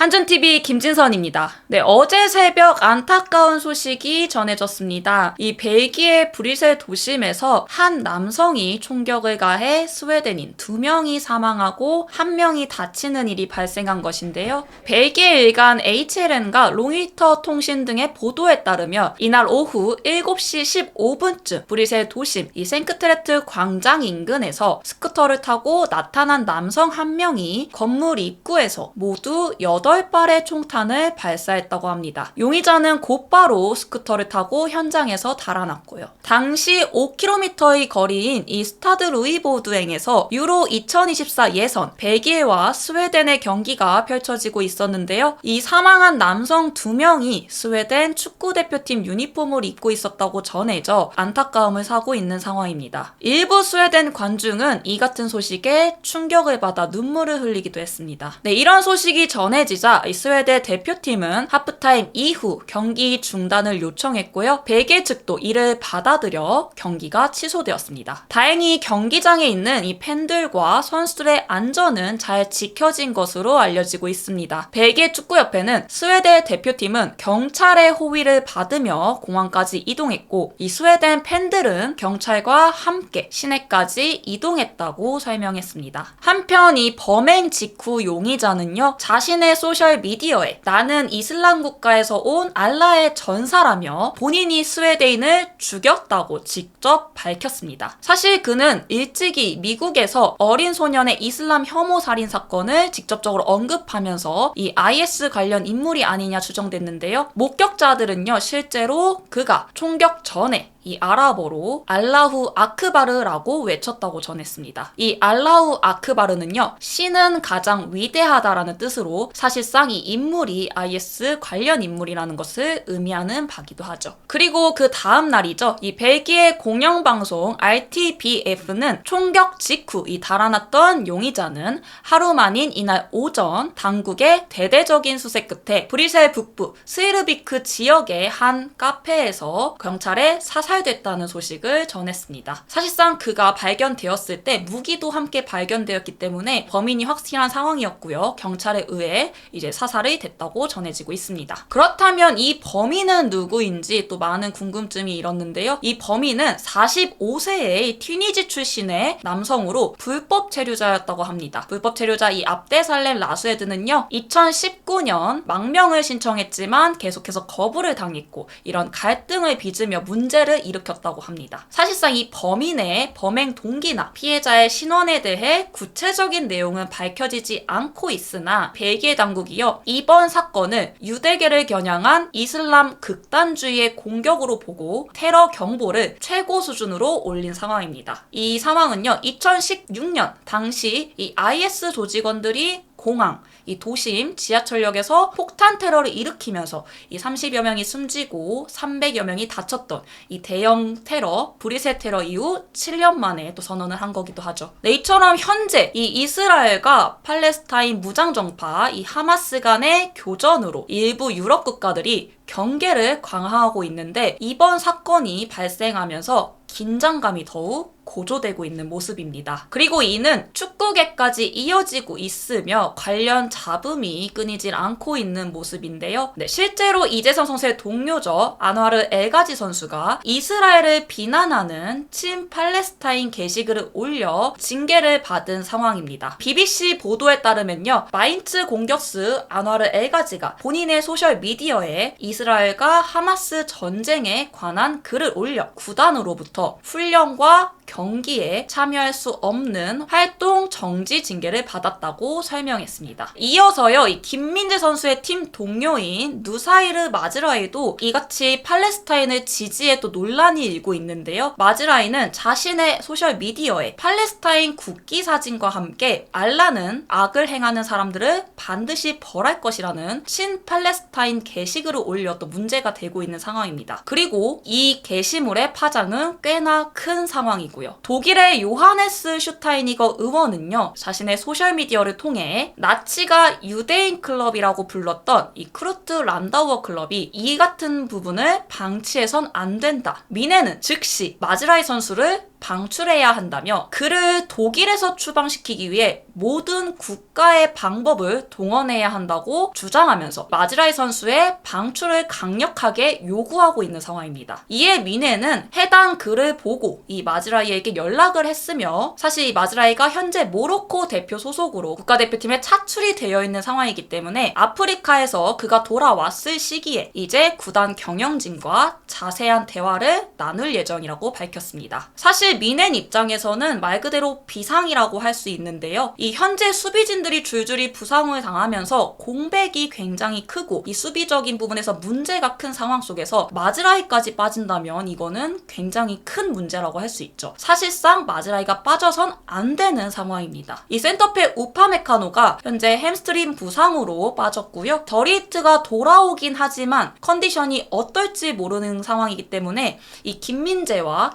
한준TV 김진선입니다. 네, 어제 새벽 안타까운 소식이 전해졌습니다. 이 벨기에 브뤼셀 도심에서 한 남성이 총격을 가해 스웨덴인 2명이 사망하고 1명이 다치는 일이 발생한 것인데요. 벨기에 일간 HLN과 로이터 통신 등의 보도에 따르면 이날 오후 7시 15분쯤 브뤼셀 도심 이 생크트레트 광장 인근에서 스쿠터를 타고 나타난 남성 1명이 건물 입구에서 모두 8발의 총탄을 발사했다고 합니다. 용의자는 곧바로 스쿠터를 타고 현장에서 달아났고요. 당시 5km의 거리인 이 스타드 루이보드행에서 유로 2024 예선 벨기에와 스웨덴의 경기가 펼쳐지고 있었는데요. 이 사망한 남성 2명이 스웨덴 축구대표팀 유니폼을 입고 있었다고 전해져 안타까움을 사고 있는 상황입니다. 일부 스웨덴 관중은 이 같은 소식에 충격을 받아 눈물을 흘리기도 했습니다. 네, 이런 소식이 전해지자 이 스웨덴 대표팀은 하프타임 이후 경기 중단을 요청했고요. 벨기에 측도 이를 받아들여 경기가 취소되었습니다. 다행히 경기장에 있는 이 팬들과 선수들의 안전은 잘 지켜진 것으로 알려지고 있습니다. 벨기에 축구협회는 스웨덴 대표팀은 경찰의 호위를 받으며 공항까지 이동했고 이 스웨덴 팬들은 경찰과 함께 시내까지 이동했다고 설명했습니다. 한편 이 범행 직후 용의자는요, 자신의 소셜 미디어에 나는 이슬람 국가에서 온 알라의 전사라며 본인이 스웨덴인을 죽였다고 직접 밝혔습니다. 사실 그는 일찍이 미국에서 어린 소년의 이슬람 혐오 살인 사건을 직접적으로 언급하면서 이 IS 관련 인물이 아니냐 추정됐는데요. 목격자들은요, 실제로 그가 총격 전에 이 아랍어로 알라후 아크바르라고 외쳤다고 전했습니다. 이 알라후 아크바르는요, 신은 가장 위대하다라는 뜻으로 사실상 이 인물이 IS 관련 인물이라는 것을 의미하는 바기도 하죠. 그리고 그 다음 날이죠. 이 벨기에 공영방송 RTBF는 총격 직후 이 달아났던 용의자는 하루 만인 이날 오전 당국의 대대적인 수색 끝에 브뤼셀 북부 스위르비크 지역의 한 카페에서 경찰에 사살됐다는 소식을 전했습니다. 사실상 그가 발견되었을 때 무기도 함께 발견되었기 때문에 범인이 확실한 상황이었고요. 경찰에 의해 이제 사살이 됐다고 전해지고 있습니다. 그렇다면 이 범인은 누구인지 또 많은 궁금증이 일었는데요. 이 범인은 45세의 튀니지 출신의 남성으로 불법 체류자였다고 합니다. 불법 체류자 이 압데살렘 라수에드는요, 2019년 망명을 신청했지만 계속해서 거부를 당했고 이런 갈등을 빚으며 문제를 일으켰다고 합니다. 사실상 이 범인의 범행 동기나 피해자의 신원에 대해 구체적인 내용은 밝혀지지 않고 있으나 벨기에 당국이요, 이번 사건을 유대계를 겨냥한 이슬람 극단주의의 공격으로 보고 테러 경보를 최고 수준으로 올린 상황입니다. 이 상황은요, 2016년 당시 이 IS 조직원들이 공항, 이 도심 지하철역에서 폭탄 테러를 일으키면서 이 30여 명이 숨지고 300여 명이 다쳤던 이 대형 테러, 브뤼셀 테러 이후 7년 만에 또 선언을 한 거기도 하죠. 네, 이처럼 현재 이 이스라엘과 팔레스타인 무장정파 이 하마스 간의 교전으로 일부 유럽 국가들이 경계를 강화하고 있는데 이번 사건이 발생하면서 긴장감이 더욱 고조되고 있는 모습입니다. 그리고 이는 축구계까지 이어지고 있으며 관련 잡음이 끊이질 않고 있는 모습인데요. 네, 실제로 이재성 선수의 동료죠. 안와르 엘가지 선수가 이스라엘을 비난하는 친 팔레스타인 게시글을 올려 징계를 받은 상황입니다. BBC 보도에 따르면요, 마인츠 공격수 안와르 엘가지가 본인의 소셜 미디어에 이스라엘과 하마스 전쟁에 관한 글을 올려 구단으로부터 훈련과 경기에 참여할 수 없는 활동 정지 징계를 받았다고 설명했습니다. 이어서요, 이 김민재 선수의 팀 동료인 누사이르 마즈라이도 이같이 팔레스타인을 지지해 또 논란이 일고 있는데요. 마즈라이는 자신의 소셜 미디어에 팔레스타인 국기 사진과 함께 알라는 악을 행하는 사람들을 반드시 벌할 것이라는 친팔레스타인 게시글을 올려 또 문제가 되고 있는 상황입니다. 그리고 이 게시물의 파장은 꽤나 큰 상황이고요. 독일의 요하네스 슈타이니거 의원은요, 자신의 소셜미디어를 통해 나치가 유대인 클럽이라고 불렀던 이 크루트 란다우어 클럽이 이 같은 부분을 방치해선 안 된다. 미네는 즉시 마즈라이 선수를 방출해야 한다며 그를 독일에서 추방시키기 위해 모든 국가의 방법을 동원해야 한다고 주장하면서 마즈라이 선수의 방출을 강력하게 요구하고 있는 상황입니다. 이에 미네는 해당 글을 보고 이 마즈라이에게 연락을 했으며 사실 이 마즈라이가 현재 모로코 대표 소속으로 국가대표팀에 차출이 되어 있는 상황이기 때문에 아프리카에서 그가 돌아왔을 시기에 이제 구단 경영진과 자세한 대화를 나눌 예정이라고 밝혔습니다. 사실 미넨 입장에서는 말 그대로 비상이라고 할 수 있는데요. 이 현재 수비진들이 줄줄이 부상을 당하면서 공백이 굉장히 크고 이 수비적인 부분에서 문제가 큰 상황 속에서 마즈라이까지 빠진다면 이거는 굉장히 큰 문제라고 할 수 있죠. 사실상 마즈라이가 빠져선 안 되는 상황입니다. 이 센터백 우파메카노가 현재 햄스트링 부상으로 빠졌고요. 더리히트가 돌아오긴 하지만 컨디션이 어떨지 모르는 상황이기 때문에 이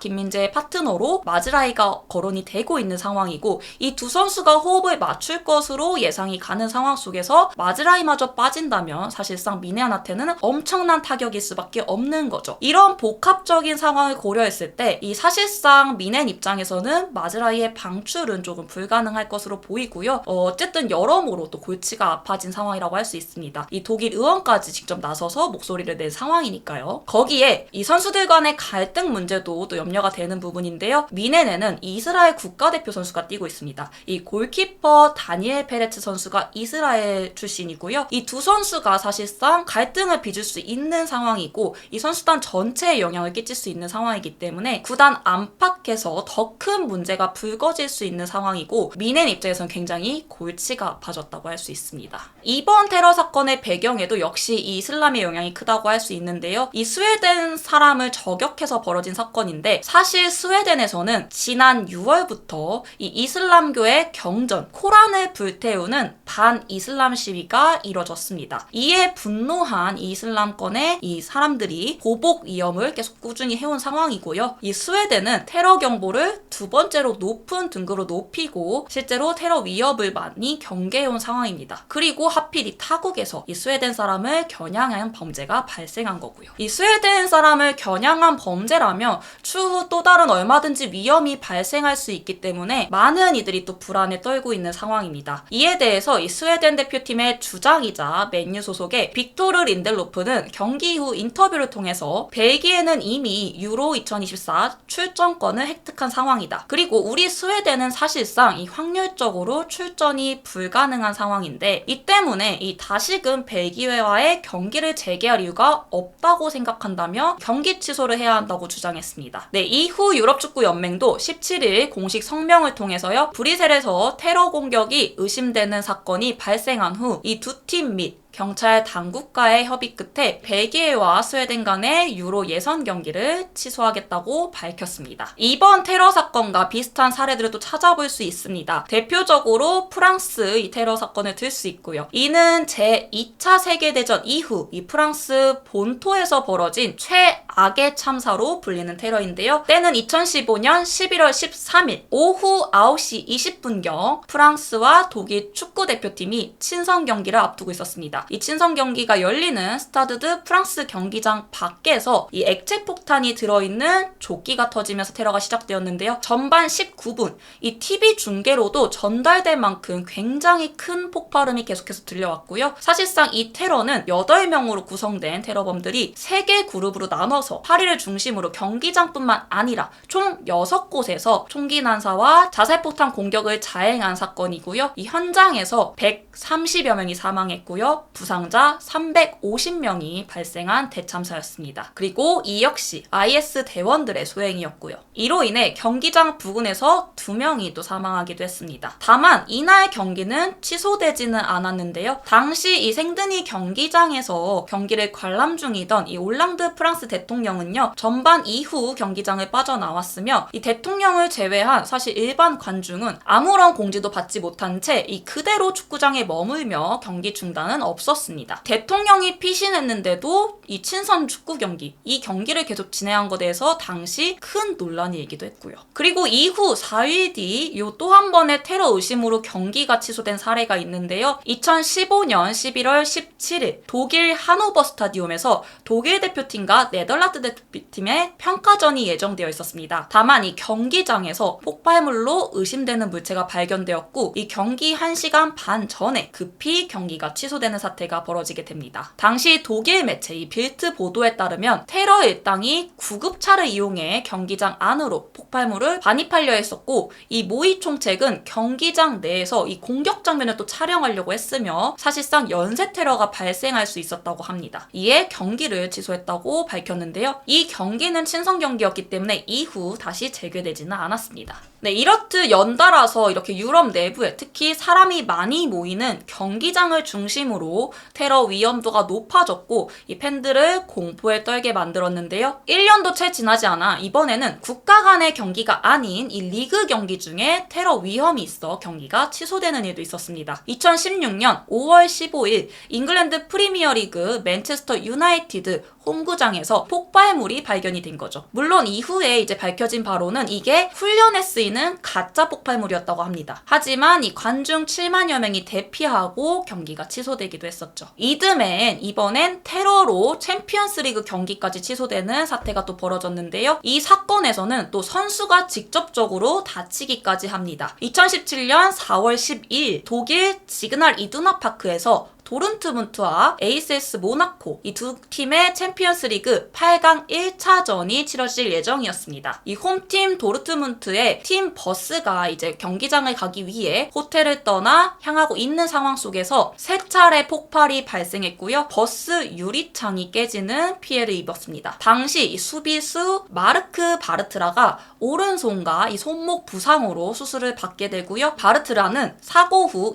김민재의 파트너로 마즈라이가 거론이 되고 있는 상황이고 이 두 선수가 호흡을 맞출 것으로 예상이 가는 상황 속에서 마즈라이마저 빠진다면 사실상 미네안한테는 엄청난 타격일 수밖에 없는 거죠. 이런 복합적인 상황을 고려했을 때 이 사실상 미넨 입장에서는 마즈라이의 방출은 조금 불가능할 것으로 보이고요. 어쨌든 여러모로 또 골치가 아파진 상황이라고 할 수 있습니다. 이 독일 의원까지 직접 나서서 목소리를 낸 상황이니까요. 거기에 이 선수들 간의 갈등 문제도 또 염려가 되는 부분인데요. 미넨에는 이스라엘 국가대표 선수가 뛰고 있습니다. 이 골키퍼 다니엘 페레츠 선수가 이스라엘 출신이고요. 이 두 선수가 사실상 갈등을 빚을 수 있는 상황이고 이 선수단 전체에 영향을 끼칠 수 있는 상황이기 때문에 구단 안팎에서 더 큰 문제가 불거질 수 있는 상황이고 미넨 입장에서는 굉장히 골치가 아파졌다고 할 수 있습니다. 이번 테러 사건의 배경에도 역시 이 이슬람의 영향이 크다고 할 수 있는데요. 이 스웨덴 사람을 저격해서 벌어진 사건인데 사실 스웨덴에서는 지난 6월부터 이 이슬람교의 경전, 코란을 불태우는 반이슬람 시위가 이뤄졌습니다. 이에 분노한 이 이슬람권의 이 사람들이 보복 위험을 계속 꾸준히 해온 상황이고요. 이 스웨덴은 테러 경보를 두 번째로 높은 등급으로 높이고 실제로 테러 위협을 많이 경계해온 상황입니다. 그리고 하필 이 타국에서 이 스웨덴 사람을 겨냥한 범죄가 발생한 거고요. 이 스웨덴 사람을 겨냥한 범죄라면 추후 또 다른 얼마든지 위험이 발생할 수 있기 때문에 많은 이들이 또 불안에 떨고 있는 상황입니다. 이에 대해서 이 스웨덴 대표팀의 주장이자 맨유 소속의 빅토르 린델로프는 경기 후 인터뷰를 통해서 벨기에는 이미 유로 2024 출전권을 획득한 상황이다. 그리고 우리 스웨덴은 사실상 이 확률적으로 출전이 불가능한 상황인데 이 때문에 이 다시금 벨기에와의 경기를 재개할 이유가 없다고 생각한다며 경기 취소를 해야 한다고 주장했습니다. 네, 이후 유럽축구연맹도 17일 공식 성명을 통해서요. 브뤼셀에서 테러 공격이 의심되는 사건이 발생한 후 이 두 팀 및 경찰 당국과의 협의 끝에 벨기에와 스웨덴 간의 유로 예선 경기를 취소하겠다고 밝혔습니다. 이번 테러 사건과 비슷한 사례들을 또 찾아볼 수 있습니다. 대표적으로 프랑스 이 테러 사건을 들 수 있고요. 이는 제2차 세계대전 이후 이 프랑스 본토에서 벌어진 최악의 참사로 불리는 테러인데요. 때는 2015년 11월 13일 오후 9시 20분경 프랑스와 독일 축구대표팀이 친선 경기를 앞두고 있었습니다. 이 친선 경기가 열리는 스타드 프랑스 경기장 밖에서 이 액체 폭탄이 들어있는 조끼가 터지면서 테러가 시작되었는데요. 전반 19분 이 TV 중계로도 전달될 만큼 굉장히 큰 폭발음이 계속해서 들려왔고요. 사실상 이 테러는 8명으로 구성된 테러범들이 3개 그룹으로 나눠서 파리를 중심으로 경기장뿐만 아니라 총 6곳에서 총기 난사와 자살폭탄 공격을 자행한 사건이고요. 이 현장에서 130여 명이 사망했고요. 부상자 350명이 발생한 대참사였습니다. 그리고 이 역시 IS 대원들의 소행이었고요. 이로 인해 경기장 부근에서 2명이 또 사망하기도 했습니다. 다만 이날 경기는 취소되지는 않았는데요. 당시 이 생드니 경기장에서 경기를 관람 중이던 이 올랑드 프랑스 대통령은요. 전반 이후 경기장을 빠져나왔으며 이 대통령을 제외한 사실 일반 관중은 아무런 공지도 받지 못한 채 이 그대로 축구장에 머물며 경기 중단은 없었습니다. 없었습니다. 대통령이 피신했는데도 이 친선 축구 경기, 이 경기를 계속 진행한 것에 대해서 당시 큰 논란이 일기도 했고요. 그리고 이후 4일 뒤 또 한 번의 테러 의심으로 경기가 취소된 사례가 있는데요. 2015년 11월 17일 독일 하노버 스타디움에서 독일 대표팀과 네덜란드 대표팀의 평가전이 예정되어 있었습니다. 다만 이 경기장에서 폭발물로 의심되는 물체가 발견되었고 이 경기 1시간 반 전에 급히 경기가 취소되는 사태가 벌어지게 됩니다. 당시 독일 매체 이 빌트 보도에 따르면 테러 일당이 구급차를 이용해 경기장 안으로 폭발물을 반입하려 했었고 이 모의 총책은 경기장 내에서 이 공격 장면을 또 촬영하려고 했으며 사실상 연쇄 테러가 발생할 수 있었다고 합니다. 이에 경기를 취소했다고 밝혔는데요. 이 경기는 친선 경기였기 때문에 이후 다시 재개되지는 않았습니다. 네, 이렇듯 연달아서 이렇게 유럽 내부에 특히 사람이 많이 모이는 경기장을 중심으로 테러 위험도가 높아졌고 이 팬들을 공포에 떨게 만들었는데요. 1년도 채 지나지 않아 이번에는 국가 간의 경기가 아닌 이 리그 경기 중에 테러 위험이 있어 경기가 취소되는 일도 있었습니다. 2016년 5월 15일 잉글랜드 프리미어리그 맨체스터 유나이티드 홈구장에서 폭발물이 발견이 된 거죠. 물론 이후에 이제 밝혀진 바로는 이게 훈련에 쓰이는 가짜 폭발물이었다고 합니다. 하지만 이 관중 7만여 명이 대피하고 경기가 취소되기도 했었죠. 이듬해엔 이번엔 테러로 챔피언스리그 경기까지 취소되는 사태가 또 벌어졌는데요. 이 사건에서는 또 선수가 직접적으로 다치기까지 합니다. 2017년 4월 12일 독일 지그날 이두나 파크에서 도르트문트와 에이세스 모나코 이 두 팀의 챔피언스리그 8강 1차전이 치러질 예정이었습니다. 이 홈팀 도르트문트의 팀 버스가 이제 경기장을 가기 위해 호텔을 떠나 향하고 있는 상황 속에서 3차례 폭발이 발생했고요. 버스 유리창이 깨지는 피해를 입었습니다. 당시 이 수비수 마르크 바르트라가 오른손과 이 손목 부상으로 수술을 받게 되고요. 바르트라는 사고 후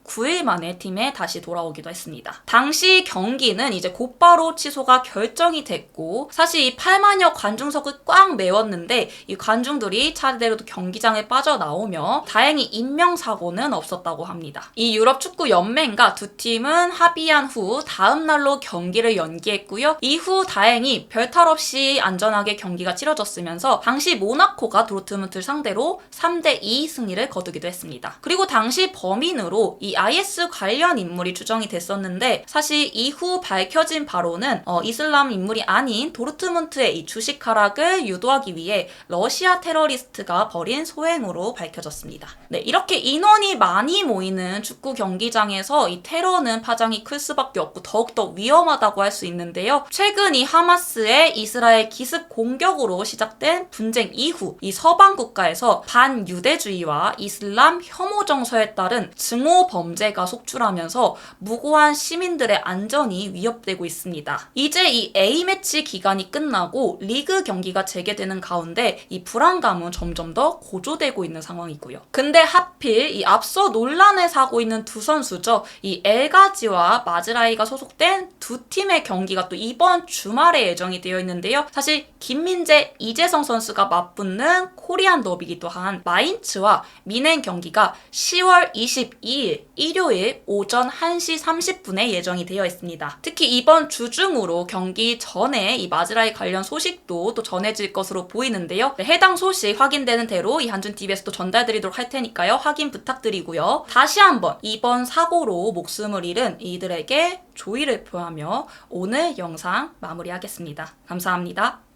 9일 만에 팀에 다시 돌아오기도 했습니다. 당시 경기는 이제 곧바로 취소가 결정이 됐고 사실 이 8만여 관중석을 꽉 메웠는데 이 관중들이 차례대로 경기장에 빠져나오며 다행히 인명사고는 없었다고 합니다. 이 유럽 축구 연맹과 두 팀은 합의한 후 다음 날로 경기를 연기했고요. 이후 다행히 별탈 없이 안전하게 경기가 치러졌으면서 당시 모나코가 도르트문트를 상대로 3대2 승리를 거두기도 했습니다. 그리고 당시 범인으로 이 IS 관련 인물이 추정이 됐었는데 사실 이후 밝혀진 바로는 이슬람 인물이 아닌 도르트문트의 이 주식 하락을 유도하기 위해 러시아 테러리스트가 벌인 소행으로 밝혀졌습니다. 네, 이렇게 인원이 많이 모이는 축구 경기장에서 이 테러는 파장이 클 수밖에 없고 더욱더 위험하다고 할 수 있는데요. 최근 이 하마스의 이스라엘 기습 공격으로 시작된 분쟁 이후 이 서방 국가에서 반유대주의와 이슬람 혐오 정서에 따른 증오 범죄가 속출하면서 무고한 시민들의 안전이 위협되고 있습니다. 이제 이 A매치 기간이 끝나고 리그 경기가 재개되는 가운데 이 불안감은 점점 더 고조되고 있는 상황이고요. 근데 하필 이 앞서 논란을 사고 있는 두 선수죠. 이 엘가지와 마즈라이가 소속된 두 팀의 경기가 또 이번 주말에 예정이 되어 있는데요. 사실 김민재, 이재성 선수가 맞붙는 코리안 더비기도 한 마인츠와 미넨 경기가 10월 22일 일요일 오전 1시 30분에 예정이 되어 있습니다. 특히 이번 주 중으로 경기 전에 이 마즈라이 관련 소식도 또 전해질 것으로 보이는데요. 네, 해당 소식 확인되는 대로 이 한준TV에서 또 전달드리도록 할 테니까요. 확인 부탁드리고요. 다시 한번 이번 사고로 목숨을 잃은 이들에게 조의를 표하며 오늘 영상 마무리하겠습니다. 감사합니다.